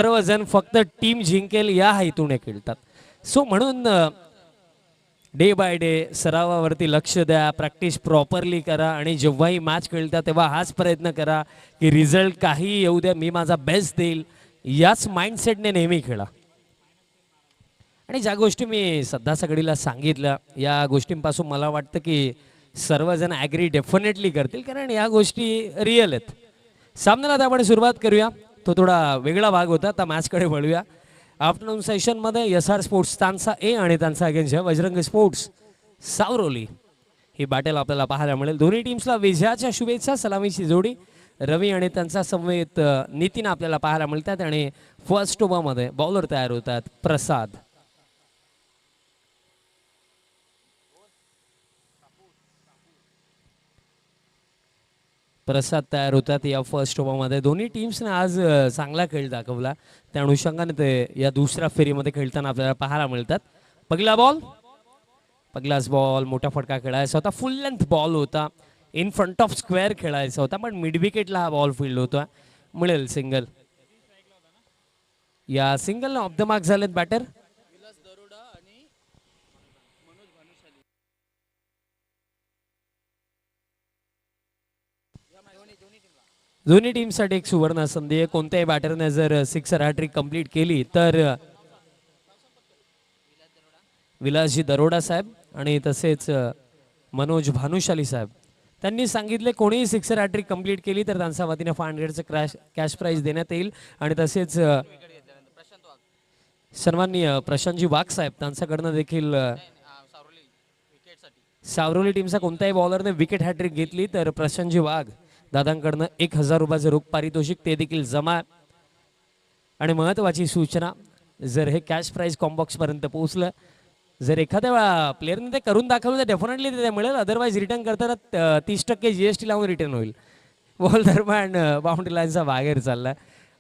सर्वजण फक्त टीम जिंकेल या हेतूने खेळतात. सो म्हणून डे बाय डे सरावावरती लक्ष द्या, प्रॅक्टिस प्रॉपरली करा आणि जेव्हाही मॅच खेळता तेव्हा हाच प्रयत्न करा की रिझल्ट काही येऊ द्या, मी माझा बेस्ट देईल, याच माइंडसेटने नेहमी खेळा. आणि ज्या गोष्टी मी सध्या सगळीला सांगितल्या या गोष्टींपासून मला वाटतं की सर्वजण ॲग्री डेफिनेटली करतील, कारण या गोष्टी रिअल आहेत. सामन्याला आता आपण सुरुवात करूया. तो थोडा वेगळा भाग होता. आता मॅचकडे वळूया. आफ्टरनून सेशनमध्ये SR स्पोर्ट्स तानसा ए आणि तानसा अगेन्स्ट बजरंग स्पोर्ट्स सावरोली ही बॅटल आपल्याला पाहायला मिळेल. दोन्ही टीम्सला विजयाच्या शुभेच्छा. सलामीची जोडी रवी आणि त्यांचा समवेत नितीन आपल्याला पाहायला मिळतात आणि फर्स्ट ओव्हरमध्ये बॉलर तयार होतात प्रसाद. प्रसाद तयार होतात या फर्स्ट ओव्हरमध्ये. दोन्ही टीम्सने आज चांगला खेळ दाखवला, त्या अनुषंगाने ते या दुसऱ्या फेरीमध्ये खेळताना आपल्याला पाहायला मिळतात. पहिलाच बॉल मोठा फटका खेळायचा होता, फुल लेंथ बॉल होता, इन फ्रंट ऑफ स्क्वेअर खेळायचा होता, पण मिड विकेटला हा बॉल फील्ड होता. मिळेल सिंगल. या सिंगलने ऑफ द मार्क झालेत बॅटर. दोन्ही टीमसाठी एक सुवर्ण संधी आहे. कोणत्याही बॅटरने जर सिक्सर हॅट्रिक कंप्लीट केली तर विलासजी दरोडा साहेब आणि तसेच मनोज भानुशाली साहेब त्यांनी सांगितले कोणीही सिक्सर हॅट्रिक कंप्लीट केली तर त्यांच्या वतीने 500चं कॅश प्राईज देण्यात येईल. आणि तसेच सर्वांनी प्रशांतजी वाघ साहेब त्यांच्याकडनं देखील सावरोली टीमचा कोणत्याही बॉलरने विकेट हॅट्रिक घेतली तर प्रशांतजी वाघ दादांकडनं 1000 रुपयाचं रोख पारितोषिक ते देखील जमा. आणि महत्त्वाची सूचना, जर हे कॅश प्राईज कॉम्बॉक्सपर्यंत पोहोचलं, जर एखाद्या प्लेअरने ते करून दाखवलं तर डेफिनेटली ते मिळेल. अदरवाईज रिटर्न करताना 30% GST लावून रिटर्न होईल. बॉल दरम्यान बाउंड्री लाईनचा बाहेर चालला,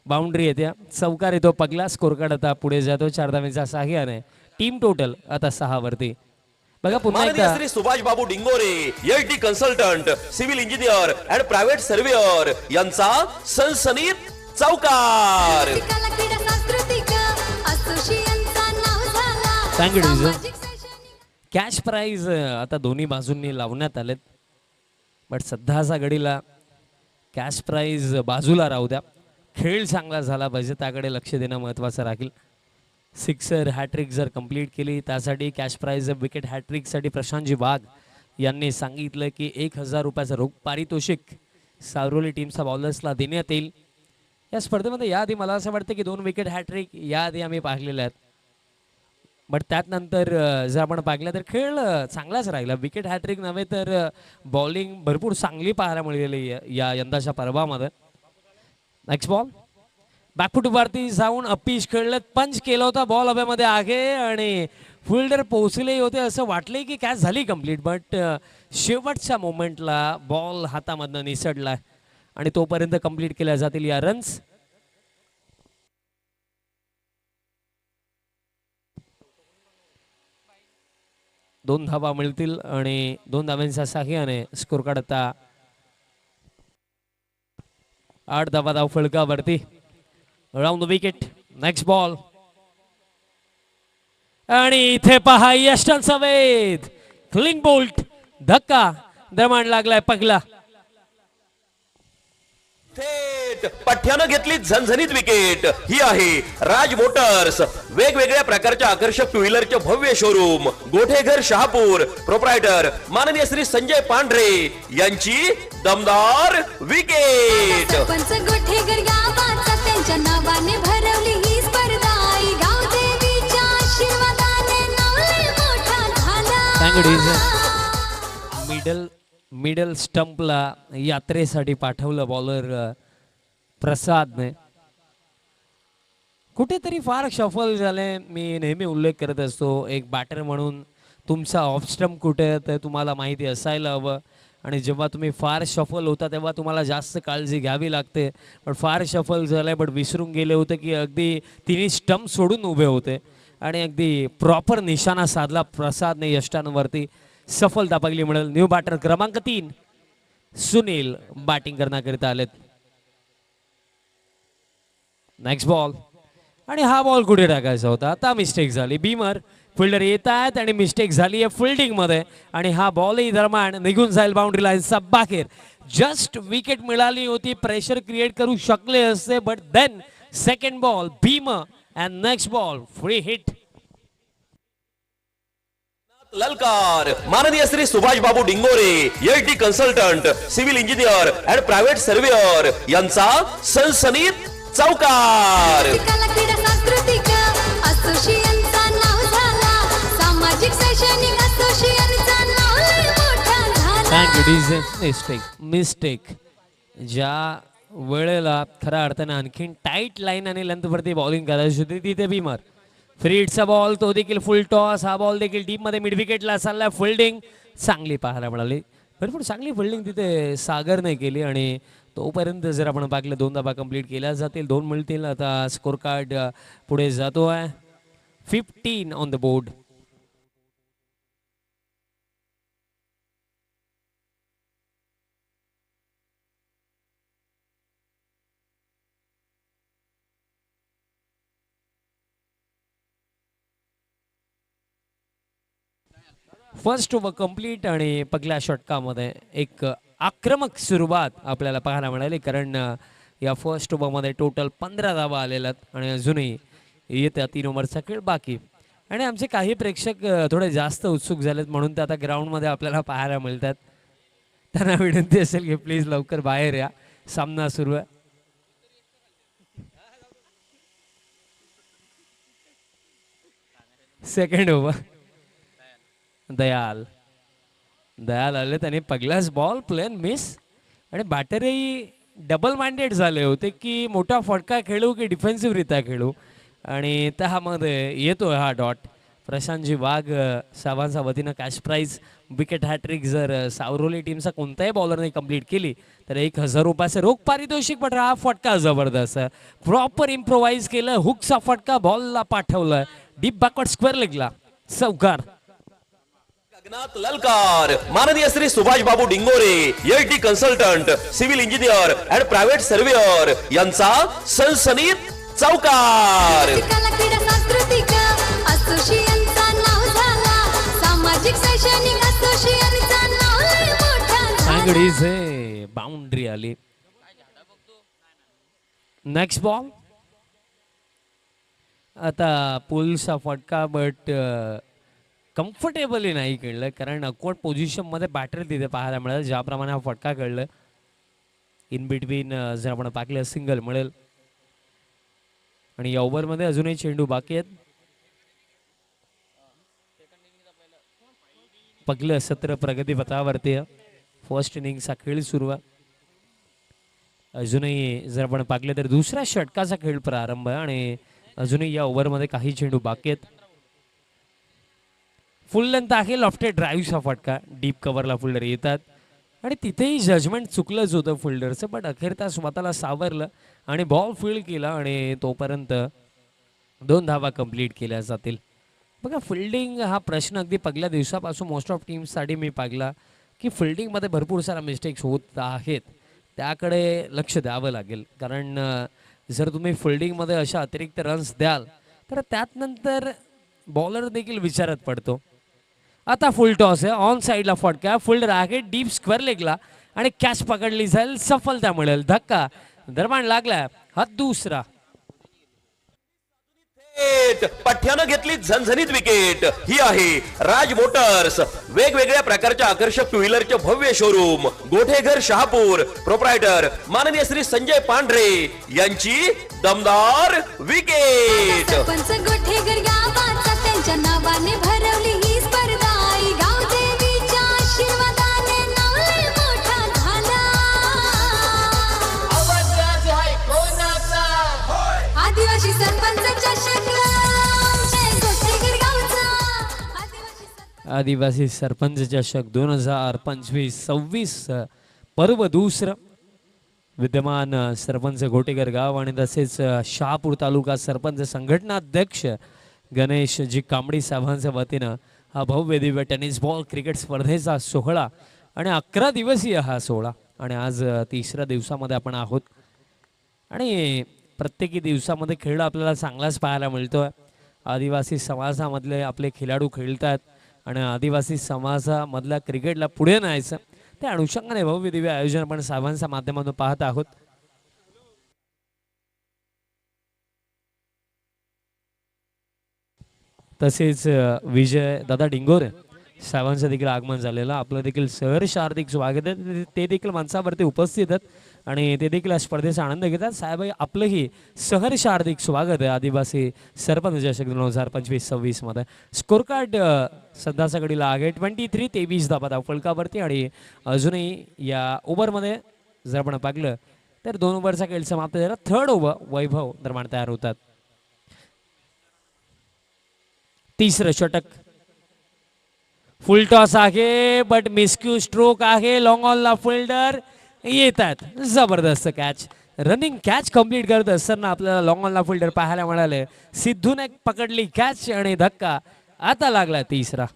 बाउंड्री येते, चौकार येतो. पगला स्कोर कार्ड आता पुढे जातो 4 धावांच्या सहाय्याने. टीम टोटल आता 6 वरती. बघा पुन्हा एकदा Shri Subhash Babu Dingore LT consultant civil engineer and private surveyor यांचा सनसनीत चौकार. कॅश प्राइज आता दोन्ही बाजूंनी लावण्यात आलेत, बट सध्याचा घडीला कॅश प्राइज बाजूला राहू द्या. खेळ चांगला झाला पाहिजे, त्याकडे लक्ष देणं महत्त्वाचं राहील. सिक्सर हॅट्रिक जर कंप्लीट केली त्यासाठी कॅश प्राइज विकेट हॅट्रिकसाठी प्रशांतजी वाघ यांनी सांगितलं की 1000 रुपयाचं रोख पारितोषिक सावरोली टीमच्या बॉलर्सला देण्यात येईल. या स्पर्धेमध्ये याआधी मला असं वाटतं की 2 विकेट हॅट्रिक याआधी आम्ही पाहिलेल्या आहेत, बट त्यानंतर जर आपण पाहिलं तर खेळ चांगलाच राहिला. विकेट हॅट्रिक नव्हे तर बॉलिंग भरपूर चांगली पाहायला मिळालेली या यंदाच्या पर्वामध्ये. नेक्स्ट बॉल बॅकफुट वरती जाऊन अपीच खेळलेत, पंच केला होता, बॉल हवेमध्ये आहे आणि फिल्डर पोहोचले होते, असं वाटले की कॅच झाली कंप्लीट, बट शेवटच्या मोमेंटला बॉल हातामधनं निसटला आणि तोपर्यंत कंप्लीट केल्या जातील या रन्स. दोन धावा मिळतील आणि 2 धावांच्या सहाय्याने स्कोर कार्ड आता 8 धावा धाव फलकावरती. Round the wicket. Next ball आणि इथे पहा यष्टन सवेद क्लिंग बोल्ट धक्का दरम्यान लागलाय पगला. थेट पठ्यानं घेतली झणझणीत विकेट. ही आहे राज मोटर्स, वेगवेगळ्या प्रकारच्या आकर्षक टू व्हीलरचे भव्य शोरूम, गोठेघर शहापूर. प्रोप्रायटर माननीय श्री संजय पांढरे यांची दमदार विकेट. त्यांच्या नावाने भरवली ही स्पर्धा, गावदेवीच्या आशीर्वादाने नावले मोठा झाला. मिडल स्टंपला यात्रेसाठी पाठवलं बॉलर प्रसादने. कुठेतरी फार शफल झाले. मी नेहमी उल्लेख करत असतो, एक बॅटर म्हणून तुमचा ऑफ स्टंप कुठे तर तुम्हाला माहिती असायला हवं. आणि जेव्हा तुम्ही फार शफल होता तेव्हा तुम्हाला जास्त काळजी घ्यावी लागते. पण फार शफल झालंय, बट विसरून गेले होते की अगदी तिन्ही स्टंप सोडून उभे होते आणि अगदी प्रॉपर निशाणा साधला प्रसादने. यष्टांवरती सफलता पाहिली मिळेल. न्यू बॅटर क्रमांक 3 सुनील बॅटिंग करण्याकरिता आलेत. नेक्स्ट बॉल आणि हा बॉल कुठे टाकायचा होता. आता मिस्टेक झाली. बीमर फिल्डर येत आहेत आणि मिस्टेक झाली आहे फिल्डिंग मध्ये आणि हा बॉलही दरम्यान निघून जाईल बाउंड्री लाईनचा बाहेर. जस्ट विकेट मिळाली होती, प्रेशर क्रिएट करू शकले असते, but then second ball beamer and next ball free hit. ललकार माननीय Shri Subhash Babu Dingore H consultant civil engineer and private surveyor यांचा सनसनीत चौकार. कला क्रीडा सांस्कृतिक असोसिएशनचा नाव झाला, सामाजिक शैक्षणिक असोसिएशनचा नाव लय मोठा झाला. मिस्टेक ज्या वेळेला खऱ्या अर्थाने आणखीन टाईट लाईन आणि लेंथ वरती बॉलिंग करायची होती तिथे बीमर. फ्री हिटचा बॉल तो देखील फुल टॉस. हा बॉल देखील डीप मध्ये मिड विकेटला चाललाय. फिल्डिंग चांगली पाहायला मिळाली, भरपूर चांगली फिल्डिंग तिथे सागरने केली आणि तोपर्यंत जर आपण पाहिलं 2 धावा कंप्लीट केल्या जातील, 2 मिळतील. आता स्कोर कार्ड पुढे जातो आहे. 15 on the board. First over complete आणि पहिल्या षटकामध्ये एक आक्रमक सुरुवात आपल्याला पाहायला मिळाली, कारण या फर्स्ट ओव्हरमध्ये टोटल 15 धावा आलेल्या आणि अजूनही येत्या 3 ओव्हरचा खेळ बाकी. आणि आमचे काही प्रेक्षक थोडे जास्त उत्सुक झालेत म्हणून ते आता ग्राउंडमध्ये आपल्याला पाहायला मिळतात. त्यांना विनंती असेल की प्लीज लवकर बाहेर या, सामना सुरू आहे. Second over. दयाल आले, त्याने पहिलाच बॉल प्लेन मिस आणि बॅटरही डबल माइंडेड झाले होते की मोठा फटका खेळू की डिफेन्सिव्ह रित्या खेळू, आणि त्यामध्ये येतोय हा डॉट. प्रशांतजी वाघ साहेबांच्या वतीनं कॅश प्राईज विकेट हॅट्रिक जर सावरोली टीमचा कोणत्याही बॉलरने कंप्लीट केली तर 1000 रुपयाचं रोख पारितोषिक. पण हा फटका जबरदस्त आहे, प्रॉपर इम्प्रोवाइज केलं, हुकचा फटका बॉलला पाठवलाय डीप बॅकवर्ड स्क्वेअर लेगला. चौकार. ललकार माननीय Shri Subhash Babu Dingore H consultant civil engineer and private surveyor यांचा सनसनीत चौकार. कला क्रीडा सांस्कृतिक असोसिएशनचा नाव झाला, सामाजिक शैक्षणिक असोसिएशनचा नाव लय मोठा झाला. बाउंड्री आली. Next ball. आता पुलचा फटका, बट कम्फर्टेबली नाही खेळलं, कारण अकवर्ड पोझिशन मध्ये बॅटर तिथे पाहायला मिळेल. ज्याप्रमाणे हा फटका खेळलं इन बिटवीन जर आपण पाकलं सिंगल मिळेल. आणि या ओव्हरमध्ये अजूनही चेंडू बाकी आहेत. पहिलं सत्र प्रगतीपथावरती. फर्स्ट इनिंगचा खेळ सुरू आहे. अजूनही जर आपण पाहिलं तर दुसऱ्या षटकाचा खेळ प्रारंभ आहे आणि अजूनही या ओव्हरमध्ये काही चेंडू बाकी आहेत. फुल लेंथ आहे, लॉफ्टेड ड्राईव्हचा फटका, डीप कव्हरला फिल्डर येतात आणि तिथेही जजमेंट चुकलंच होतं फिल्डरचं, बट अखेर त्या स्वतःला सावरलं आणि बॉल फील्ड केला आणि तोपर्यंत 2 धावा कंप्लीट केल्या जातील. बघा, फिल्डिंग हा प्रश्न अगदी पहिल्या दिवसापासून मोस्ट ऑफ टीम्ससाठी मी पाहिला की फिल्डिंगमध्ये भरपूर सारा मिस्टेक्स होत आहेत. त्याकडे लक्ष द्यावं लागेल, कारण जर तुम्ही फिल्डिंगमध्ये अशा अतिरिक्त रन्स द्याल तर त्यात नंतर बॉलर देखील विचारात पडतो. आता फुल टॉस आहे, ऑन साईडला फटका, फिल्डर आहे डीप स्क्वेअर लेगला आणि कॅच पकडली जाईल, सफलता मिळेल. धक्का दरम्यान लागला, हा दुसरा. पठ्यानं घेतली झणझणीत विकेट. ही आहे राज मोटर्स, वेगवेगळ्या प्रकारच्या आकर्षक टू व्हीलरचे भव्य शोरूम, गोठेघर शहापूर. प्रोप्रायटर माननीय श्री संजय पांढरे यांची दमदार विकेट. सरपंच गोठेघर गावाचा त्यांच्या नावाने भरवली ही स्पर्धा. आई गाव देवीच्या आशीर्वादाने नाव लय मोठा झाला. आदिवासी सरपंचाच्या आदिवासी सरपंच चषक 2025-26 पर्व दुसरं. विद्यमान सरपंच घोटेकर गाव आणि तसेच शहापूर तालुका सरपंच संघटना अध्यक्ष गणेशजी कांबडी साहेबांच्या वतीनं हा भव्य दिव्य टेनिस बॉल क्रिकेट स्पर्धेचा सोहळा आणि 11 दिवसीय हा सोहळा आणि आज 3ऱ्या दिवसामध्ये आपण आहोत. आणि प्रत्येकी दिवसामध्ये खेळ आपल्याला चांगलाच पाहायला मिळतोय. आदिवासी समाजामधले आपले खेळाडू खेळतात आणि आदिवासी समाजामधल्या क्रिकेटला पुढे न्यायचं त्या अनुषंगाने भव्य दिव्य आयोजन आपण साहेबांच्या माध्यमातून पाहत आहोत. तसेच विजय दादा डिंगोरे साहेबांचं देखील आगमन झालेलं आपलं देखील सहर्ष हार्दिक स्वागत आहे. ते देखील मंचावरती उपस्थित आहेत आणि ते देखील या स्पर्धेचा आनंद घेतात. साहेब आपलंही सहर्ष हार्दिक स्वागत आहे आदिवासी सरपंच चषक 2025-26 मध्ये. स्कोर कार्ड सध्याचा घडीला आहे 23-23 धावा फलकावरती आणि अजूनही या ओव्हरमध्ये जर आपण पाहिलं तर 2 ओव्हरचा खेळ समाप्त झाला. थर्ड ओव्हर वैभव दरम्यान तयार होतात. तिसरं षटक फुल टॉस आहे बट मिस्क्यू स्ट्रोक आहे. लॉंग ऑनला फिल्डर येतात. जबरदस्त कॅच रनिंग कॅच कंप्लीट करत असताना आपल्याला लॉंग ऑनला फिल्डर पाहायला मिळाले. सिद्धूने पकडली कॅच आणि धक्का आता लागला तिसरा.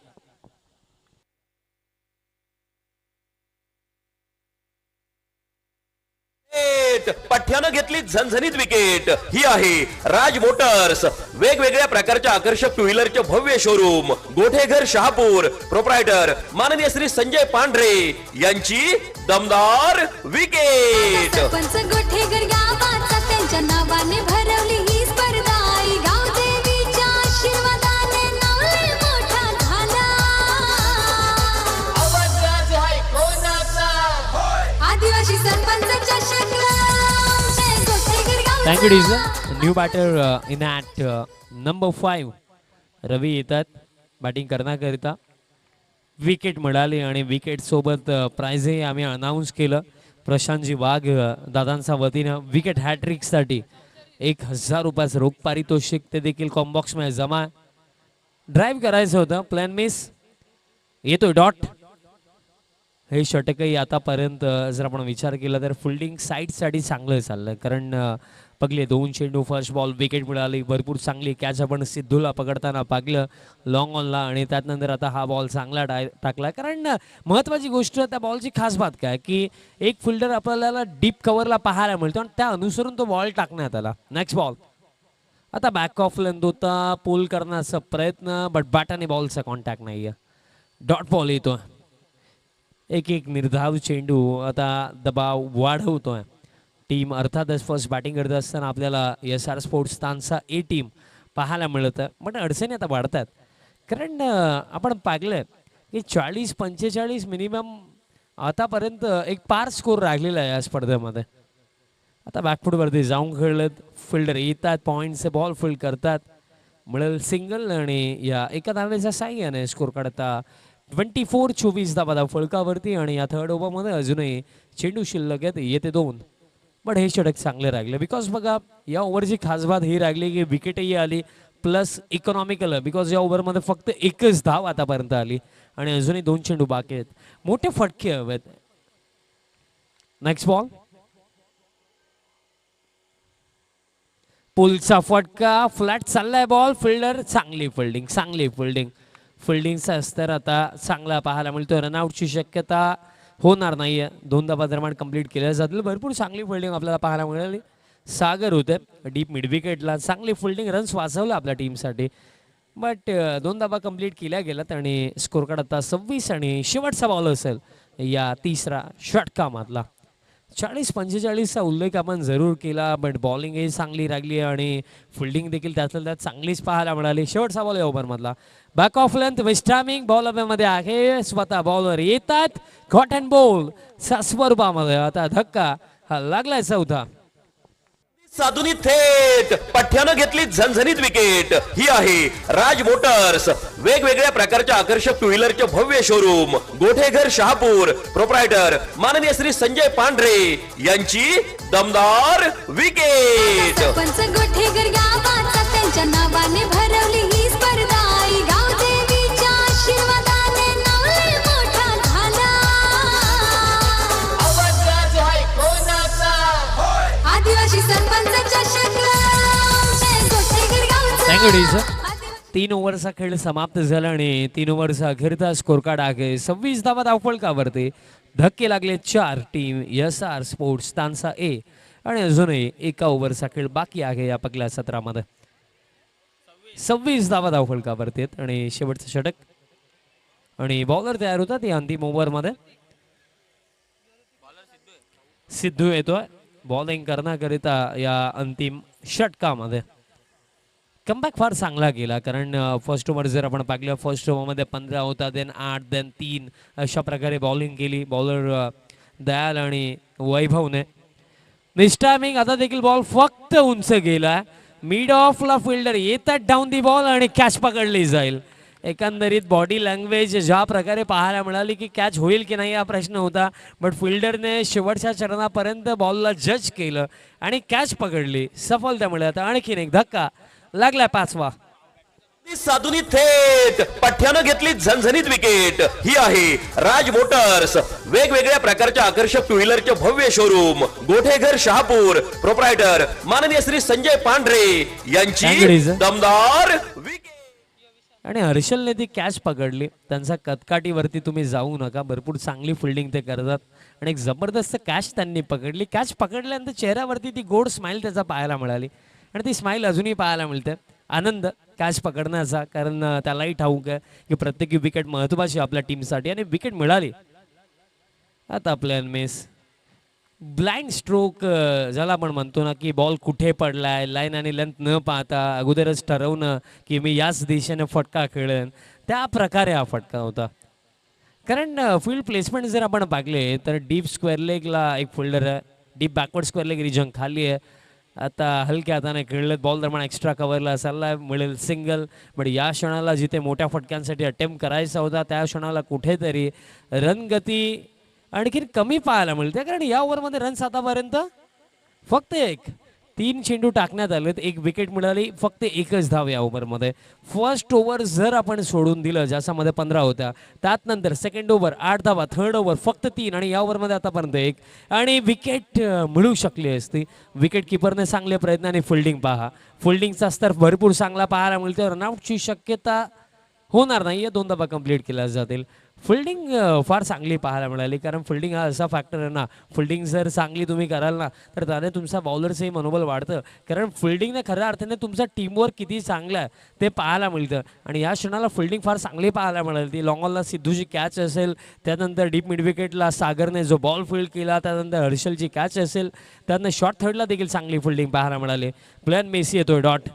पठ्यानं घेतली झणझणीत विकेट. ही आहे राज मोटर्स वेगवेगळ्या प्रकारच्या आकर्षक टू व्हीलरचे भव्य शोरूम गोठेघर शहापूर. प्रोप्रायटर माननीय श्री संजय पांढरे यांची दमदार विकेट. सरपंच गोठेघर गावाचा त्यांच्या नावाने भरवली ही स्पर्धा. गाव देवीच्या आशीर्वादाने नाव लय मोठा झाला. आदिवासी सरपंच चषक थँक यू डीजर. New batter in at number 5 Ravi येतात बॅटिंग करण्याकरिता. विकेट मिळाली आणि विकेट सोबत प्राइजही आम्ही अनाऊन्स केलं. प्रशांतजी वाघ दादांच्या वतीनं विकेट हॅट्रिकसाठी 1000 रुपयाचं रोख पारितोषिक ते देखील कॉम्बॉक्समध्ये जमा. ड्राईव्ह करायचं होतं प्लॅन मिस. येतोय डॉट. हे षटकही आतापर्यंत जर आपण विचार केला तर फिल्डिंग साईडसाठी चांगलं चाललं. कारण पगले 2 चेंडू फर्स्ट बॉल विकेट मिळाली. भरपूर चांगली कॅच आपण सिद्धूला पकडताना पागलं लॉंग ऑनला आणि त्यानंतर आता हा बॉल चांगला टाकला. कारण महत्त्वाची गोष्ट त्या बॉलची खास बात काय की एक फिल्डर आपल्याला डीप कव्हरला पाहायला मिळतो आणि त्या अनुसरून तो बॉल टाकण्यात आला. नेक्स्ट बॉल आता बॅक ऑफ लेंथ होता. पुल करण्याचा प्रयत्न बट बॅटाने बॉलचा कॉन्टॅक्ट नाही आहे. डॉट बॉल येतो. एक निर्धाव चेंडू आता दबाव वाढवतोय टीम. अर्थातच फर्स्ट बॅटिंग करत असताना आपल्याला SR स्पोर्ट्स स्थानचा ए टीम पाहायला मिळतं. पण अडचणी आता वाढतात कारण आपण पाहिलं की 40-45 मिनिमम आतापर्यंत एक पार स्कोर राहिलेला आहे या स्पर्धेमध्ये. आता बॅकफूटवरती जाऊन खेळलेत. फिल्डर येतात पॉईंटचे बॉल फील्ड करतात. मिळेल सिंगल आणि या एका धावेच्या साह्याने स्कोर काढता 24-24 धावा फलकावरती. आणि या थर्ड ओव्हरमध्ये अजूनही चेंडू शिल्लक आहेत. येते 2 पण हे षटक चांगले राहिले बिकॉज बघा या ओव्हरची खास बात ही राहिली की विकेटही आली प्लस इकॉनॉमिकल बिकॉज या ओव्हरमध्ये फक्त 1च धाव आतापर्यंत आली आणि अजूनही 2 चेंडू बाकी आहेत. मोठे फटके हवेत. नेक्स्ट बॉल पुलचा फटका फ्लॅट चाललाय बॉल. फिल्डर चांगली फिल्डिंग फिल्डिंगचा स्तर आता चांगला पाहायला मिळतोय. रनआउटची शक्यता होणार नाहीये. 2 धावा दरम्यान कंप्लीट केल्या जातील. भरपूर चांगली फिल्डिंग आपल्याला पाहायला मिळाली. सागर होते डीप मिड विकेटला. चांगली फिल्डिंग रन्स वाचवलं आपल्या टीमसाठी बट 2 धावा कंप्लीट केल्या गेल्यात आणि स्कोर कार्ड आता 26 आणि शेवटचा बॉल असेल या तिसरा षटकामधला. 40-45चा उल्लेख आपण जरूर केला बट बॉलिंगही चांगली राहिली आणि फिल्डिंग देखील त्यातल्या त्यात चांगलीच पाहायला मिळाली. शेवटचा बॉल या ओव्हरमधला बॅक ऑफ लेंथ विस्टामिंग बॉल मध्ये आहे. स्वतः बॉलवर येतात. कॉट अँड बॉल स्वरूपामध्ये आता धक्का हा लागलाय 4था. साधुनी थेट पठ्यानं घेतली झणझणीत विकेट. ही आहे राज मोटर्स वेगवेगळ्या प्रकारच्या आकर्षक टू व्हीलरचे भव्य शोरूम गोठेघर शहापूर. प्रोप्रायटर माननीय श्री संजय पांढरे यांची दमदार विकेट. सरपंच गोठेघर गावाचा त्यांच्या नावाने भरवली ही स्पर्धा. गाव देवीच्या आशीर्वादाने नाव लय मोठा झाला. आदिवासी सरपंच चषक गोठेघर गावचा. Thank you डीजर. 3 ओव्हरचा खेळ समाप्त झाला आणि 3 ओव्हरचा अखेरचा स्कोर कार्ड आहे 26 धावा धावफलकावरती. धक्के लागले 4 टीम SR स्पोर्ट्स स्थानचा ए आणि अजूनही एका ओव्हरचा खेळ बाकी आहे या पहिल्या सत्रामध्ये. 26 धावा धावफलकावरती आहेत आणि शेवटचं षटक आणि बॉलर तयार होतात या अंतिम ओव्हरमध्ये. सिद्धू येतोय बॉलिंग करण्याकरिता या अंतिम षटकामध्ये. कमबॅक फार चांगला केला कारण फर्स्ट ओव्हर जर आपण पाहिलं फर्स्ट ओव्हरमध्ये 15 होता, देन 8, देन 3 अशा प्रकारे बॉलिंग केली बॉलर दयाल आणि वैभवने. मिसटायमिंग आता देखील बॉल फक्त उंच गेला. मिड ऑफला फिल्डर येतात डाऊन दी बॉल आणि कॅच पकडली जाईल. एकंदरीत बॉडी लँग्वेज ज्या प्रकारे पाहायला मिळाली की कॅच होईल की नाही हा प्रश्न होता, बट फिल्डरने शेवटच्या चरणापर्यंत बॉलला जज केलं आणि कॅच पकडली. सफलता मिळत. आणखीन एक धक्का लागला 5वा. साधुनी थेट पठ्यानं घेतली झणझणीत विकेट. ही आहे राज मोटर्स, वेगवेगळ्या प्रकारच्या आकर्षक टू व्हीलरचे भव्य शोरूम, गोठेघर शहापूर. प्रोप्रायटर माननीय श्री संजय पांढरे यांची कांगडीचं. दमदार विकेट. आणि हर्षलने ती कॅच पकडली. त्यांचा कतकाटीवरती तुम्ही जाऊ नका, भरपूर चांगली फिल्डिंग ते करतात आणि एक जबरदस्त कॅच त्यांनी पकडली. कॅच पकडल्यानंतर चेहऱ्यावरती ती गोड स्माइल त्याचा पाहायला मिळाली आणि ती स्माइल अजूनही पाहायला मिळते. आनंद कॅच पकडण्याचा, कारण त्यालाही ठाऊक आहे की प्रत्येक विकेट महत्वाची आपल्या टीमसाठी आणि विकेट मिळाली. आता प्लॅन मिस ब्लाइंड स्ट्रोक ज्याला आपण म्हणतो ना की बॉल कुठे पडलाय लाईन आणि लेंथ न पाहता अगोदरच ठरवणं की मी याच दिशेने फटका खेळेन, त्या प्रकारे हा फटका होता. कारण फील्ड प्लेसमेंट जर आपण पाहिले तर डीप स्क्वेअर लेगला एक फिल्डर आहे, deep backward square leg region खाली आहे. आता हलक्या हाताने खेळलेत बॉल दरम्यान एक्स्ट्रा कव्हरला चालला मिळेल सिंगल. बट या क्षणाला जिथे मोठ्या फटक्यांसाठी अटेम्प्ट करायचा होता त्या क्षणाला कुठेतरी रनगती आणखीन कमी पाहायला मिळते. कारण या ओव्हरमध्ये रन्स आतापर्यंत फक्त 3 चेंडू टाकण्यात आलेत, 1 विकेट मिळाली, फक्त 1च धाव या ओव्हरमध्ये. फर्स्ट ओव्हर जर आपण सोडून दिलं ज्याच्यामध्ये 15 होत्या, त्यात नंतर सेकंड ओव्हर 8 धावा, थर्ड ओव्हर फक्त 3 आणि या ओव्हरमध्ये आतापर्यंत 1 आणि विकेट मिळू शकली असती. विकेट किपरने चांगले प्रयत्न आणि फिल्डिंग पहा, फिल्डिंगचा स्तर भरपूर चांगला पाहायला मिळतो. रनआउटची शक्यता होणार नाही, 2 धावा कंप्लीट केल्या जातील. फिल्डिंग फार चांगली पाहायला मिळाली, कारण फिल्डिंग हा असा फॅक्टर आहे ना, फिल्डिंग जर चांगली तुम्ही कराल ना तर त्याने तुमचा बॉलरचंही मनोबल वाढतं. कारण फिल्डिंगने खऱ्या अर्थाने तुमचा टीमवर्क किती चांगला आहे ते पाहायला मिळतं आणि या क्षणाला फिल्डिंग फार चांगली पाहायला मिळाली. ती लॉंग ऑनला सिद्धूची कॅच असेल, त्यानंतर डीप मिड विकेटला सागरने जो बॉल फील्ड केला, त्यानंतर हर्षलची कॅच असेल, त्यानंतर शॉर्ट थर्डला देखील चांगली फिल्डिंग पाहायला मिळाली. प्लेन मेसी येतोय डॉट.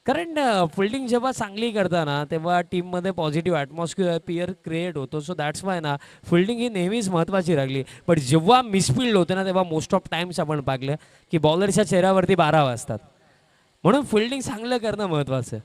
कारण फिल्डिंग जेव्हा चांगली करताना तेव्हा टीममध्ये पॉझिटिव्ह ॲटमॉस्फिअर क्रिएट होतो. सो दॅट्स वाय ना फिल्डिंग ही नेहमीच महत्त्वाची राहिली. बट जेव्हा मिसफिल्ड होते ना तेव्हा मोस्ट ऑफ टाइम्स आपण पाहिलं की बॉलरच्या चेहऱ्यावरती 12 वाजतात. म्हणून फिल्डिंग चांगलं करणं महत्त्वाचं आहे.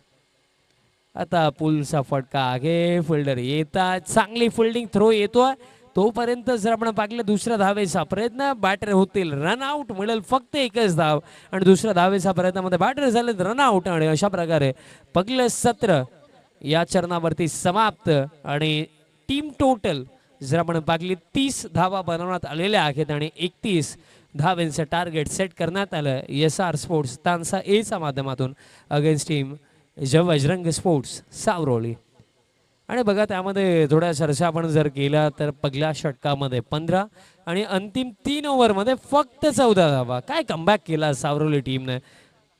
आता पुलचा फटका आगे फिल्डर येतात, चांगली फिल्डिंग थ्रो येतोय तोपर्यंत जर आपण पाहिलं दुसऱ्या धावेचा प्रयत्न, बॅटर होतील रनआउट, मिळेल फक्त 1च धाव आणि दुसऱ्या धावेचा प्रयत्नामध्ये बॅटर झाले रनआउट आणि अशा प्रकारे पहिलं सत्र या चरणावरती समाप्त. आणि टीम टोटल जर आपण पाहिली 30 धावा बनवण्यात आलेल्या आहेत आणि 31 धावांचं टार्गेट सेट करण्यात आलं SR स्पोर्ट्स तानसा एच्या माध्यमातून against team Bajrang sports Savroli. आणि बघा त्यामध्ये थोड्या चर्चा आपण जर केल्या तर पहिल्या षटकामध्ये 15 आणि अंतिम 3 ओव्हरमध्ये फक्त 14 धावा. काय कमबॅक केला सावरोली टीमने.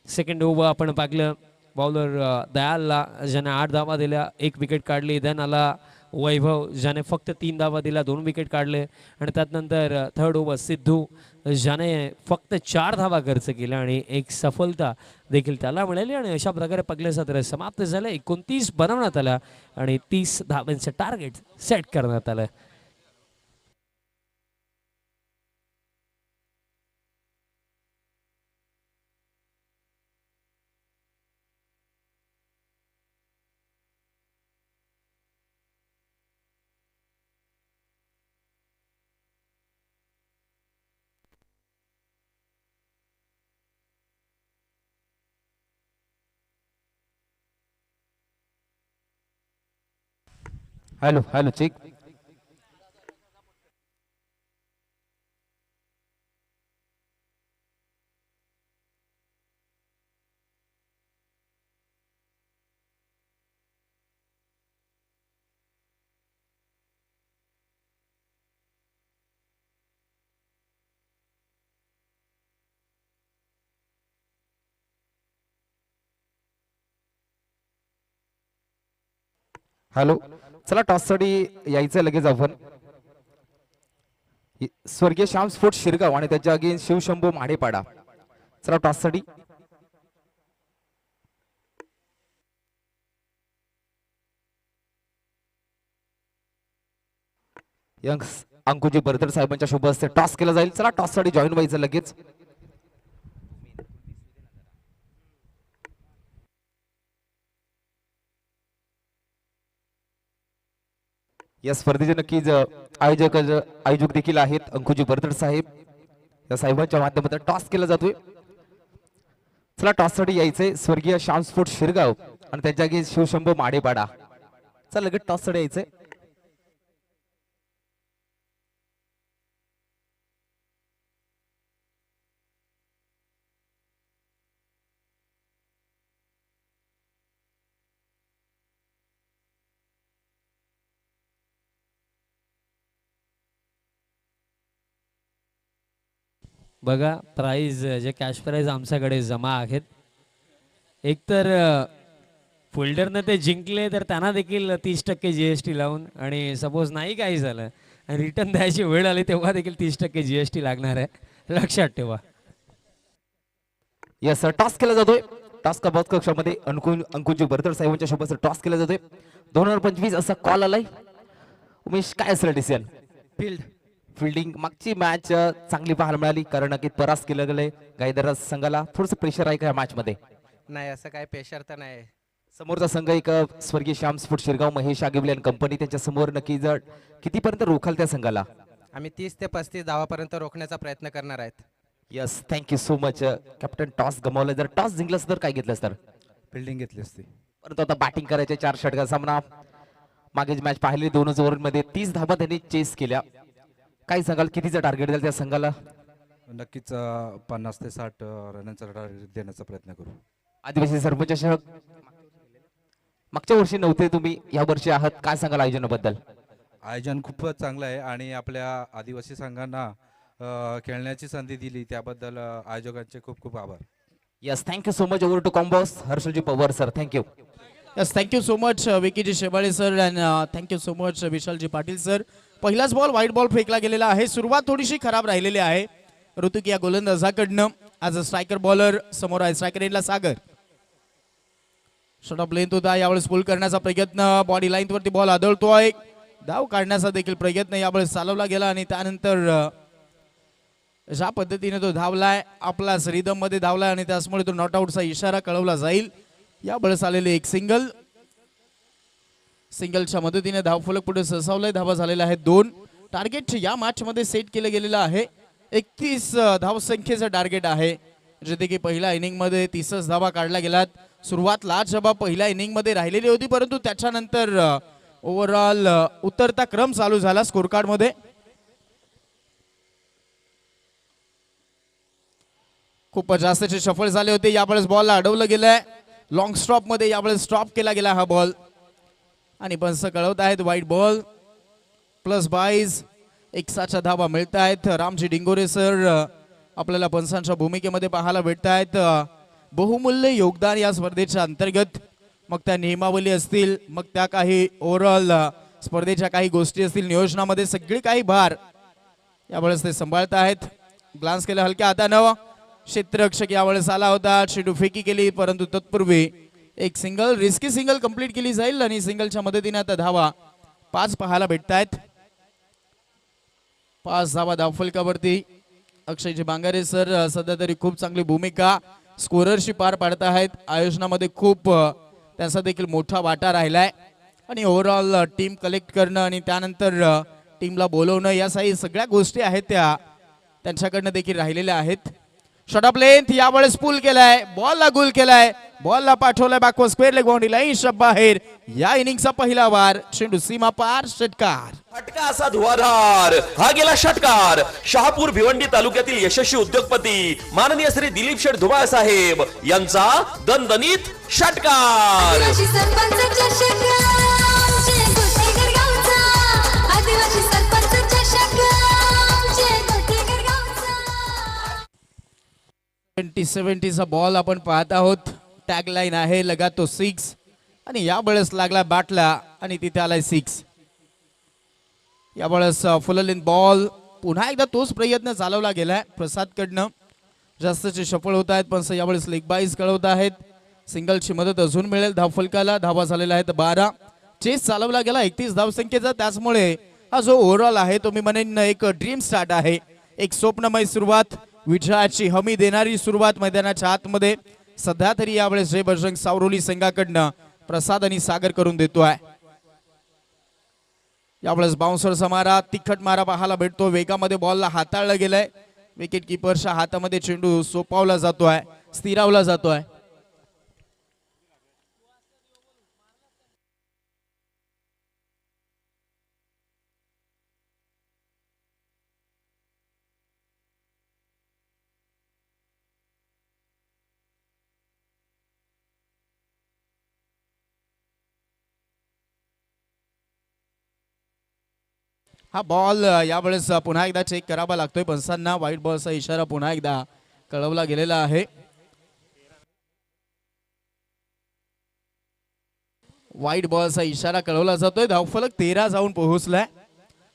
सेकंड ओव्हर आपण पाहिलं बॉलर दयालला ज्याने 8 धावा दिल्या, 1 विकेट काढली. देन आला वैभव ज्याने फक्त 3 धावा दिल्या, 2 विकेट काढले. आणि त्यानंतर थर्ड ओव्हर सिद्धू ज्याने फक्त 4 धावा खर्च केल्या आणि 1 सफलता देखील त्याला मिळाली. आणि अशा प्रकारे पहिलं सत्र समाप्त झालं. 29 बनवण्यात आला आणि 30 धावांचं टार्गेट सेट करण्यात आलं. Hello hello check. हॅलो, चला टॉससाठी यायचं लगेच आपण. स्वर्गीय श्याम स्पोर्ट्स शिरगाव आणि त्याच्या अगेन्स्ट शिवशंभू माडेपाडा. चला टॉससाठी. यंग अंकुजी बर्दर साहेबांच्या शुभ हस्ते टॉस केला जाईल. चला टॉससाठी जॉईन व्हायचं लगेच. या स्पर्धेचे नक्कीच आयोजक देखील आहेत अंकुजी बर्दर साहेब. या साहेबांच्या माध्यमातून टॉस केला जातोय. चला टॉससाठी यायचंय स्वर्गीय श्याम स्पोर्ट्स शिरगाव आणि त्याच्या जागी शिवशंभू माडेपाडा. चला लगेच टॉससाठी यायचंय. बघा प्राईज जे कॅश प्राईज आमच्याकडे जमा आहेत. एकतर फोल्डरनं ते जिंकले तर त्यांना देखील 30% GST लावून, आणि सपोज नाही काही झालं आणि रिटर्न द्यायची वेळ आली तेव्हा देखील 30% GST लागणार आहे, लक्षात ठेवा. यस सर, टॉस केला जातोय. टॉस का बॉक्स कक्षामध्ये अंकुजी बर्दर साहेबांच्या सोबत टॉस केला जातोय. 2025 असा कॉल आलाय. उमेश, काय असेल डिसिजन? फिल्डिंग मागची मॅच चांगली पाहायला मिळाली, कारण की परास केलं गेलंय गायदर संघाला. थोडंसं प्रेशर आहे का या मॅच मध्ये? नाही, असं काय प्रेशर तर नाही. समोरचा संघ एक स्वर्गीय श्याम स्पोर्ट्स शिरगाव महेश आगिवले आणि कंपनी, त्यांच्या समोर नक्की जर कितीपर्यंत रोखाल त्या संघाला? आम्ही 30 ते 35 धावापर्यंत रोखण्याचा प्रयत्न करणार आहेत. Yes, thank you so much. Captain toss गमावला, जर टॉस जिंकलास तर काय घेतलंस तर? फिल्डिंग घेतली असती. परंतु आता बॅटिंग करायचे. 4 षटकार सामना. मागेच मॅच पाहिली 2 ओव्हरमध्ये 30 धावा त्यांनी चेस केल्या. काय सांगाल, कितीचं टार्गेट द्याल त्या संघाला? नक्कीच 50 ते 60 रनांचा टार्गेट देण्याचा प्रयत्न करू. आदिवासी सरपंच चषक मागच्या वर्षी नव्हते तुम्ही, या वर्षी आहात, काय सांगाल आयोजनाबद्दल? आयोजन खूपच चांगलं आहे आणि आपल्या आदिवासी संघांना खेळण्याची संधी दिली त्याबद्दल आयोजकांचे खूप खूप आभार. Yes, thank you so much. Over to कॉम्बॉस Harshalji Pawar sir. Thank you. Yes, thank you so much Vikiji Shebale sir and thank you so much Vishalji Patil sir. पहिलाच बॉल व्हाईट बॉल फेकला गेलेला आहे. सुरुवात थोडीशी खराब राहिलेली आहे ऋतुक या गोलंदाजाकडनं. आज स्ट्रायकर बॉलर समोर आहे, स्ट्रायकर एंडला सागर. शॉट ऑफ लेंथ होता, यावेळेस पुल करण्याचा प्रयत्न, बॉडी लाईन वरती बॉल आदळतोय. धाव काढण्याचा देखील प्रयत्न यावेळेस चालवला गेला आणि त्यानंतर ज्या पद्धतीने तो धावलाय, आपला रिदम मध्ये धावलाय आणि त्यामुळे तो नॉट आउटचा इशारा कळवला जाईल. यावेळेस आलेले एक सिंगलच्या मदतीने धावफलक पुढे सरसावलंय. धावा झालेल्या आहेत 2. टार्गेट या मॅच मध्ये सेट केलं गेलेलं आहे 31 धावसंख्येचं टार्गेट आहे, जिथे की पहिल्या इनिंग मध्ये 30 धावा काढल्या गेल्यात. सुरुवात लाजबाब पहिल्या इनिंग मध्ये राहिलेली होती, परंतु त्याच्यानंतर ओव्हरऑल उतरता क्रम चालू झाला स्कोर कार्ड मध्ये. खूप जास्तचे शफल झाले होते. यावेळेस बॉलला अडवलं गेलंय. लॉंग स्टॉप मध्ये यावेळेस स्टॉप केला गेला हा बॉल आणि पंच कळवत आहेत व्हाईट बॉल +22. 100च्या धावा मिळत आहेत. रामजी डिंगोरे सर आपल्याला पंचांच्या भूमिकेमध्ये पाहायला भेटत आहेत. बहुमूल्य योगदान या स्पर्धेच्या अंतर्गत, मग त्या नियमावली असतील, मग त्या काही ओव्हरऑल स्पर्धेच्या काही गोष्टी असतील, नियोजनामध्ये सगळी काही भार यावेळेस ते सांभाळत आहेत. ग्लान्स केलं हलक्या हातानं. क्षेत्ररक्षक यावेळेस आला होता, चेंडू फेकी केली, परंतु तत्पूर्वी एक सिंगल, रिस्की सिंगल कंप्लीट केली जाईल आणि सिंगलच्या मदतीने आता धावा 5 पाहायला भेटत आहेत. 5 धावा धावफलकावरती. अक्षयजी बांगारे सर सध्या तरी खूप चांगली भूमिका स्कोररशी पार पाडत आहेत. आयोजनामध्ये खूप त्यांचा देखील मोठा वाटा राहिलाय आणि ओव्हरऑल टीम कलेक्ट करणं आणि त्यानंतर टीमला बोलवणं, या सगळ्या गोष्टी आहेत त्या त्यांच्याकडनं देखील राहिलेल्या आहेत. शॉट ऑफ लेंथ यावेळेस पुल केलाय, बॉलला गुल केलाय, बॉलला पाठवलाय backward square leg boundary line बाहेर. या इनिंगचा पहिला वार, चेंडू सीमा पार, षटकार. फटका असा धुवाधार, हा गेला षटकार. शहापूर भिवंडी तालुक्यातील यशस्वी उद्योगपती माननीय श्री दिलीप शेठ धुमाळ साहेब यांचा दणदणीत षटकार. आदिवासी सरपंच चषक आमचे गोठेघर गावचा. आदिवासी सरपंच चषक आमचे गोठेघर गावचा. 2070 चा बॉल आपण पाहत आहोत. टॅग लाईन आहे लगा तो 6 आणि यावेळेस लागला बॅटला आणि तिथे आलाय 6. यावेळेस फुल लेंथ बॉल पुन्हा एकदा तोच प्रयत्न चालवला गेलाय प्रसादकडनं. जास्तचे सफळ होत आहेत पण यावेळेस लेग बाईज कळवत आहेत. सिंगलची मदत अजून मिळेल धावफलकाला. धावा झालेला आहेत 12. चेस चालवला गेला 31 धावसंख्येचा. त्याचमुळे हा जो ओव्हरऑल आहे तो मी म्हणेन एक ड्रीम स्टार्ट आहे. एक स्वप्नमय सुरुवात, विजयाची हमी देणारी सुरुवात मैदानाच्या आतमध्ये सध्या तरी यावेळेस जय बजरंग सावरोली संघाकडनं प्रसाद आणि सागर करून देतो आहे. यावेळेस बाउन्सरचा मारा, तिखट मारा पाहायला भेटतो. वेगामध्ये बॉलला हाताळलं गेलंय. विकेट किपरच्या हातामध्ये चेंडू सोपावला जातोय, स्थिरावला जातोय. हा बॉल यावेळेस पुन्हा एकदा चेक करावा लागतोय पंचांना. व्हाईट बॉलचा इशारा पुन्हा एकदा कळवला गेलेला आहे. व्हाईट बॉलचा इशारा कळवला जातोय. धावफलक 13 जाऊन पोहोचलाय.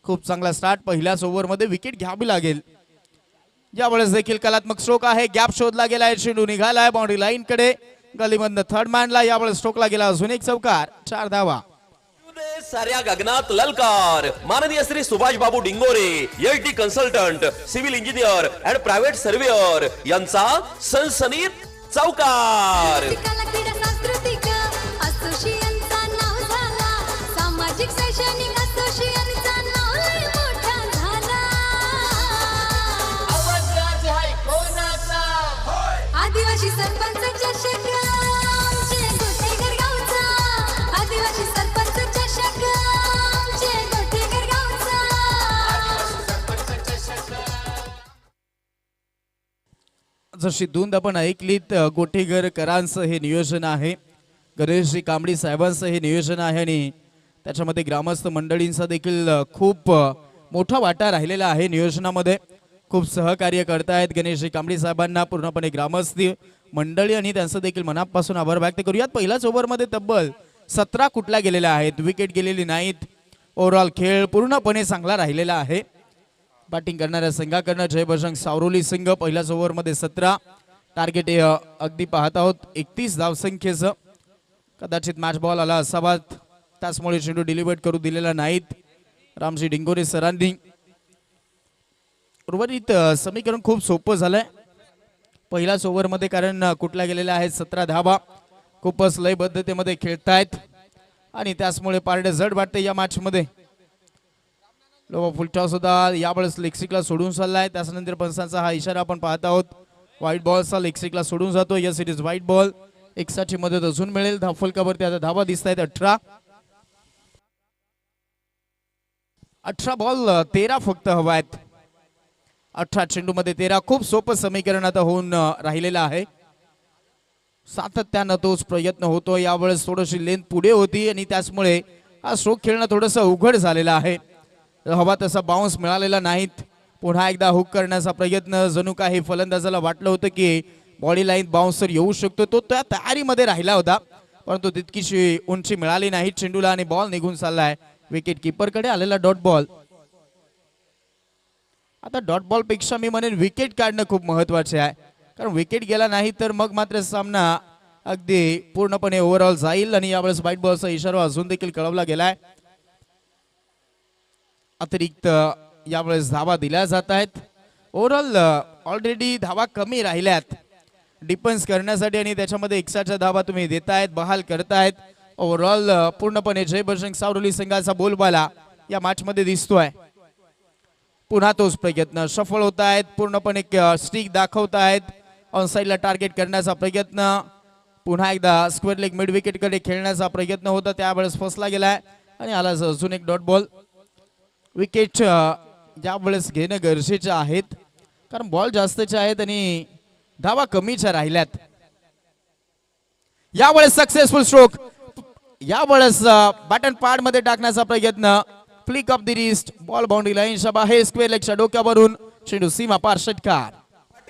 खूप चांगला स्टार्ट. पहिल्याच ओव्हर मध्ये विकेट घ्यावी लागेल. यावेळेस देखील कलात्मक स्ट्रोक आहे. गॅप शोधला गेलाय. चेंडू निघालाय बाउंड्री लाईन कडे. गलीमधनं थर्ड मॅनला यावेळेस स्ट्रोकला गेला. अजून एक चौकार. 4 धावा. साऱ्या गगनात ललकार. माननीय Shri Subhash Babu Dingore, LT consultant, civil engineer and private surveyor यांचा सनसनीत चौकार. कला क्रीडा सांस्कृतिक असोसिएशनचा नाव झाला. सामाजिक शैक्षणिक असोसिएशनचा नाव लय मोठा झाला. आदिवासी सरपंच चषक आमचे गोटेघर गावचा. आदिवासी सरपंच चषक आमचे गोटेघर गावचा. जशी धुंद आपण ऐकलीत गोटेघरकरांचं हे नियोजन आहे. गणेशजी कांबळी साहेबांचं हे नियोजन आहे आणि त्याच्यामध्ये ग्रामस्थ मंडळींचा देखील खूप मोठा वाटा राहिलेला आहे नियोजनामध्ये. खूप सहकार्य करतायत गणेशजी कांबळी साहेबांना पूर्णपणे ग्रामस्थ मंडळी आणि त्यांचं देखील मनापासून आभार व्यक्त करूयात. पहिल्याच ओव्हरमध्ये तब्बल 17 कुठल्या गेलेल्या आहेत. विकेट गेलेली नाहीत. ओव्हरऑल खेळ पूर्णपणे चांगला राहिलेला आहे. बॅटिंग करणाऱ्या संघाकडनं जय बजरंग सावरोली संघ पहिल्याच ओव्हरमध्ये 17. टार्गेट अगदी पाहत आहोत 31 धावसंख्येचं. कदाचित मॅच बॉल आला असावा त्याचमुळे चेंडू डिलिव्हर्ड करू दिलेला नाहीत रामजी डिंगोरे सरांनी. उर्वरित समीकरण खूप सोपं झालंय पहिल्याच ओव्हरमध्ये, कारण कुठल्या गेलेल्या आहेत 17 धावा. खूपच लयबद्धतेमध्ये खेळतायत आणि त्याचमुळे पारडे जड वाटते या मॅच मध्ये. लोवा फुलटॉस होता यावेळेस लेक्सिकला सोडून चाललाय. त्यानंतर पंचांचा हा इशारा आपण पाहत आहोत. व्हाईट बॉलचा लेक्सिकला सोडून जातो. Yes it is white ball. एक्साची मदत अजून मिळेल. धावफलकावरती आता धावा दिसत आहेत 18. 18 बॉल 13 फक्त हवा आहेत. 18 चेंडू मध्ये 13. खूप सोपं समीकरण आता होऊन राहिलेलं आहे. सातत्यानं तोच प्रयत्न होतो. यावेळेस थोडीशी लेंथ पुढे होती आणि त्याचमुळे हा स्ट्रोक खेळणं थोडंसं अवघड झालेलं आहे. हवा तसा बाउन्स मिळालेला नाहीत. पुन्हा एकदा हुक करण्याचा प्रयत्न. जणू काही फलंदाजाला वाटलं होतं की बॉडी लाईन बाउन्सर येऊ शकतो. तो त्या तयारीमध्ये राहिला होता परंतु तितकीशी उंची मिळाली नाही चेंडूला आणि बॉल निघून चाललाय. विकेट किपरकडे आलेला डॉट बॉल. आता डॉट बॉल पेक्षा मी म्हणेन विकेट काढणं खूप महत्वाचे आहे, कारण विकेट गेला नाही तर मग मात्र सामना अगदी पूर्णपणे ओव्हरऑल जाईल. आणि यावेळेस व्हाईट बॉलचा इशारा अजून देखील कळवला गेलाय. अतिरिक्त यावेळेस धावा दिल्या जात आहेत. ओव्हरऑल ऑलरेडी धावा कमी राहिल्यात डिफेन्स करण्यासाठी आणि त्याच्यामध्ये एक्स्ट्राच्या धावा तुम्ही देतायत, बहाल करतायत. ओव्हरऑल पूर्णपणे जय बजरंग सावरोली संघाचा बोलबाला या मॅच मध्ये दिसतोय. पुन्हा तोच प्रयत्न सफळ होत आहेत. पूर्णपणे स्टिक दाखवत आहेत. ऑन साइडला टार्गेट करण्याचा प्रयत्न. पुन्हा एकदा स्क्वेअर लेग मिड विकेट कडे खेळण्याचा प्रयत्न होता त्यावेळेस फसला गेलाय आणि आला अजून एक डॉट बॉल. विकेट यावेळेस घेणं गरजेचे आहेत कारण बॉल जास्तचे आहेत आणि धावा कमीच्या राहिल्यात. यावेळेस सक्सेसफुल स्ट्रोक. यावेळेस बॅटन पॅड मध्ये टाकण्याचा प्रयत्न. Flick of the wrist. Ball boundary लाईनच्या बाहेर. स्क्वेअर लेगच्या डोक्यावरून चेंडू सीमा पार षटकार.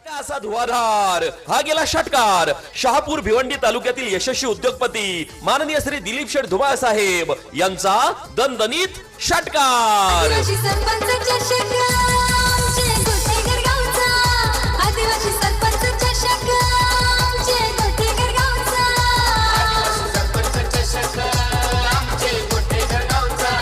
का असा धुवाधार हा गेला षटकार. शहापूर भिवंडी तालुक्यातील यशस्वी उद्योगपती माननीय श्री दिलीप शेठ धुमाळ साहेब यांचा दणदणीत षटकार. आदिवासी सरपंच चषक आमचे गोठेघर गावचा. आदिवासी सरपंच चषक आमचे गोठेघर गावचा.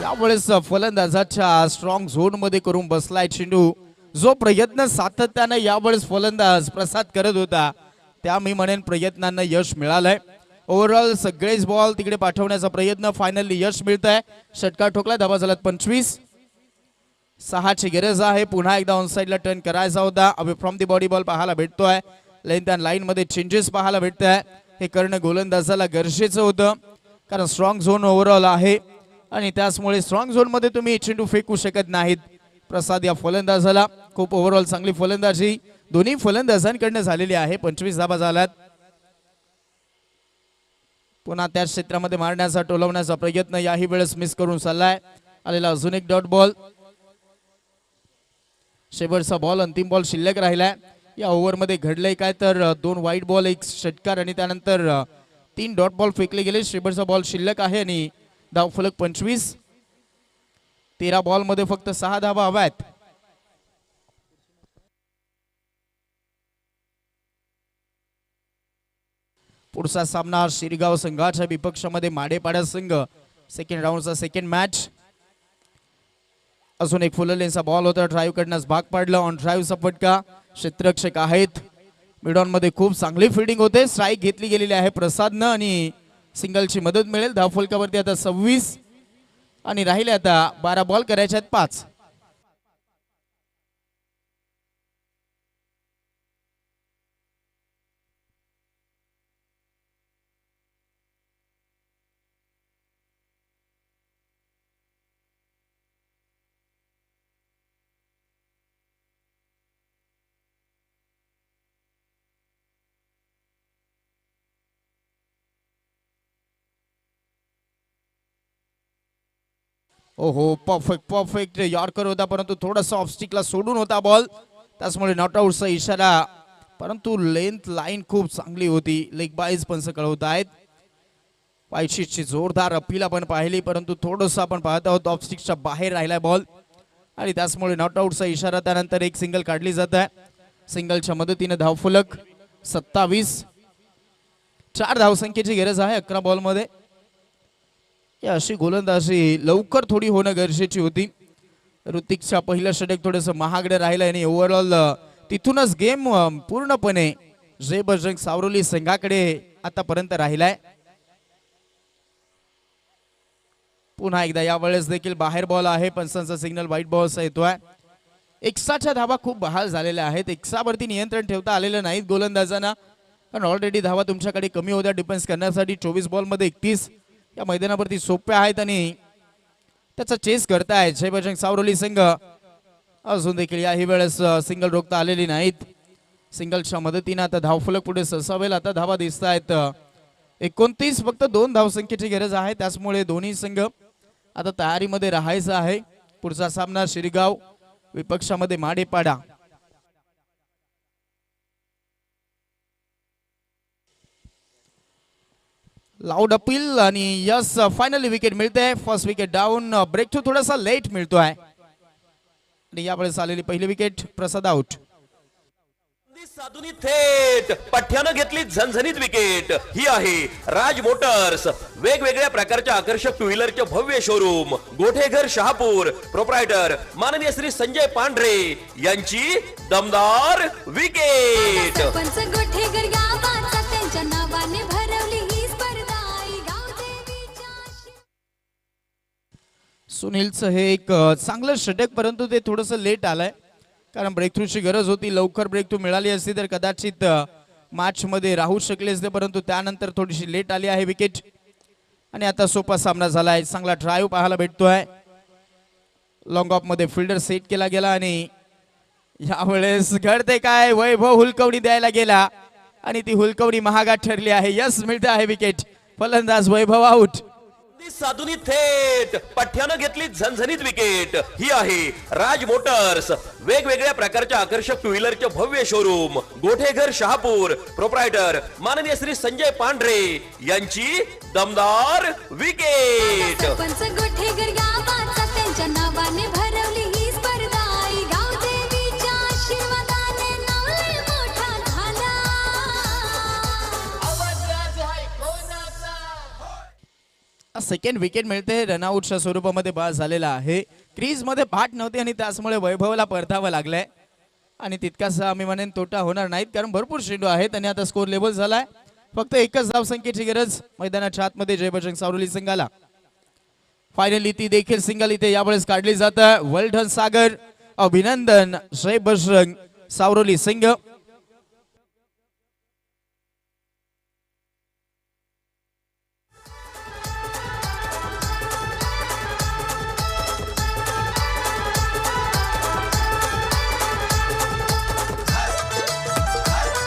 यावेळेस फलंदाजाच्या स्ट्रॉंग झोन मध्ये करून बसलाय चेंडू. जो प्रयत्न सातत्यानं यावेळेस फलंदाज प्रसाद करत होता त्या मी म्हणेन प्रयत्नांना यश मिळालंय. ओव्हरऑल सगळेच बॉल तिकडे पाठवण्याचा प्रयत्न, फायनली यश मिळत आहे. षटकार ठोकला, धावा झाल्यात 25. 6ची गरज आहे. पुन्हा एकदा ऑन साइडला टर्न करायचा होता. Away from the body ball पाहायला भेटतोय. लेंथ अँड लाईन मध्ये चेंजेस पाहायला भेटत आहे. हे करणं गोलंदाजाला गरजेचं होतं कारण स्ट्रॉंग झोन ओव्हरऑल आहे आणि त्याचमुळे स्ट्रॉंग झोन मध्ये तुम्ही चेंडू फेकू शकत नाहीत. प्रसाद या फलंदाजाला खूप ओव्हरऑल चांगली फलंदाजी दोन्ही फलंदाजांकडनं झालेली आहे. 25 धावा झाल्यात. पुन्हा त्याच क्षेत्रामध्ये मारण्याचा टोलवण्याचा प्रयत्न याही वेळेस मिस करून चाललाय. आलेला अजून एक डॉट बॉल. शेवटचा बॉल, अंतिम बॉल शिल्लक राहिलाय. या ओव्हरमध्ये घडलंय काय तर 2 वाईट बॉल, 1 षटकार आणि त्यानंतर 3 डॉट बॉल फेकले गेले. शेवटचा बॉल शिल्लक आहे आणि धाव फलक 25. 13 बॉल मध्ये फक्त 6 धावा हव्या आहेत. पुढचा सामना शिरगाव संघाच्या विपक्षामध्ये माडेपाडा संघ. सेकंड राऊंडचा सेकंड मॅच. अजून एक फुल लेनचा बॉल होता, ड्राईव्ह करण्यास भाग पाडलं. ऑन ड्राईव्हचा फटका. क्षेत्ररक्षक आहेत. मिडॉन मध्ये खूप चांगली फिल्डिंग होते. स्ट्राईक घेतली गेलेली आहे प्रसादनं आणि सिंगलची मदत मिळेल. धाव फलकावरती आता 26 आणि राहिले आता 12 बॉल करायचे आहेत 5. ओहो, परफेक्ट परफेक्ट यॉर्कर होता परंतु थोडासा ऑफस्टिकला सोडून होता बॉल, त्याचमुळे नॉट आउटचा इशारा. परंतु लेंथ लाईन खूप चांगली होती. लेग बाईज पंच कळवत आहेत. पायशीची जोरदार अपील आपण पाहिली परंतु थोडंसं आपण पाहत आहोत ऑफस्टिकच्या बाहेर राहिलाय बॉल आणि त्याचमुळे नॉट आउटचा इशारा. त्यानंतर एक सिंगल काढली जात आहे. सिंगलच्या मदतीने धावफलक 27. 4 धावसंख्येची गरज आहे 11 बॉल मध्ये. या अशी गोलंदाजी लवकर थोडी होणं गरजेची होती. ऋतिकच्या पहिलं षटक थोडंसं महागडं राहिलं आणि ओव्हरऑल तिथूनच गेम पूर्णपणे जय बजरंग सावरोली संघाकडे आतापर्यंत राहिलाय. पुन्हा एकदा यावेळेस देखील बाहेर बॉल आहे. पंचांचा सिग्नल व्हाईट बॉलचा येतोय. एक्साच्या धावा खूप बहाल झालेल्या आहेत. एक्सावरती नियंत्रण ठेवता आलेलं नाहीत गोलंदाजांना कारण ऑलरेडी धावा तुमच्याकडे कमी होत्या डिफेन्स करण्यासाठी. 24 बॉल मध्ये 31 या मैदानावरती सोप्या आहेत आणि त्याचा चेस करतायत जय बजरंग सावरोली संघ. अजून देखील याही वेळेस सिंगल रोखता आलेली नाहीत. सिंगलच्या मदतीने आता धावफलक पुढे सरसावेल. आता धावा दिसत आहेत 29. फक्त 2 धावसंख्येची गरज आहे. त्याचमुळे दोन्ही संघ आता तयारीमध्ये राहायचं आहे. पुढचा सामना शिरगाव विपक्षामध्ये माडेपाडा. लाऊड अपील आणि यस फायनली विकेट मिळते. First wicket down. Breakthrough थोडासा लेट मिळतोय आणि यावेळेस आलेली पहिली विकेट. प्रसाद आउट. साधुनी थेट पठ्यानं घेतली झणझणीत विकेट. ही आहे राज मोटर्स. वेगवेगळ्या प्रकारच्या आकर्षक टू व्हीलरचे भव्य शोरूम. गोठेघर शहापूर. प्रोप्रायटर माननीय श्री संजय पांढरे यांची दमदार विकेट. सरपंच गोठेघर गावाचा त्यांच्या नावाने भरवली ही स्पर्धा. गावदेवीच्या सुनीलचं हे एक चांगलं षटक परंतु ते थोडंसं लेट आलंय कारण ब्रेक थ्रूची गरज होती. लवकर ब्रेक थ्रू मिळाली असती तर कदाचित मॅच मध्ये राहू शकले असते परंतु त्यानंतर थोडीशी लेट आली आहे विकेट. आणि आता सोपा सामना झालाय. चांगला ड्राईव्ह पाहायला भेटतोय. लॉंग ऑफ मध्ये फिल्डर सेट केला गेला आणि यावेळेस घडते काय, वैभव हुलकवणी द्यायला गेला आणि ती हुलकवणी महागात ठरली आहे. यस मिळते आहे विकेट. फलंदाज वैभव आउट. साधुनी थेट पठ्यानं घेतली झणझणीत विकेट. ही आहे राज मोटर्स, वेगवेगळ्या प्रकारच्या आकर्षक टू व्हीलरचे भव्य शोरूम, गोठेघर शहापूर. प्रोप्रायटर माननीय श्री संजय पांढरे यांची दमदार विकेट. सरपंच गोठेगर गावाचा त्यांच्या नावाने भरवली ही स्पर्धा. आई गाव देवीच्या आशीर्वादाने नाव लय मोठा झाला. सेकंड विकेट मिळते, रनआउटच्या स्वरूपामध्ये बाद झालेला आहे. क्रीज मध्ये भाट नव्हते आणि त्याचमुळे वैभवला परतावं लागलंय आणि तितकासा आम्ही म्हणेन तोटा होणार नाहीत, कारण भरपूर चेंडू आहेत आणि आता स्कोर लेवल झालाय. फक्त एकच धावसंख्येची गरज मैदानाच्या आतमध्ये जयबजरंग सावरोली संघाला. फायनली ती देखील सिंगल इथे यावेळेस काढली जातं. वेल डन सागर, अभिनंदन जयबजरंग सावरोली संघ.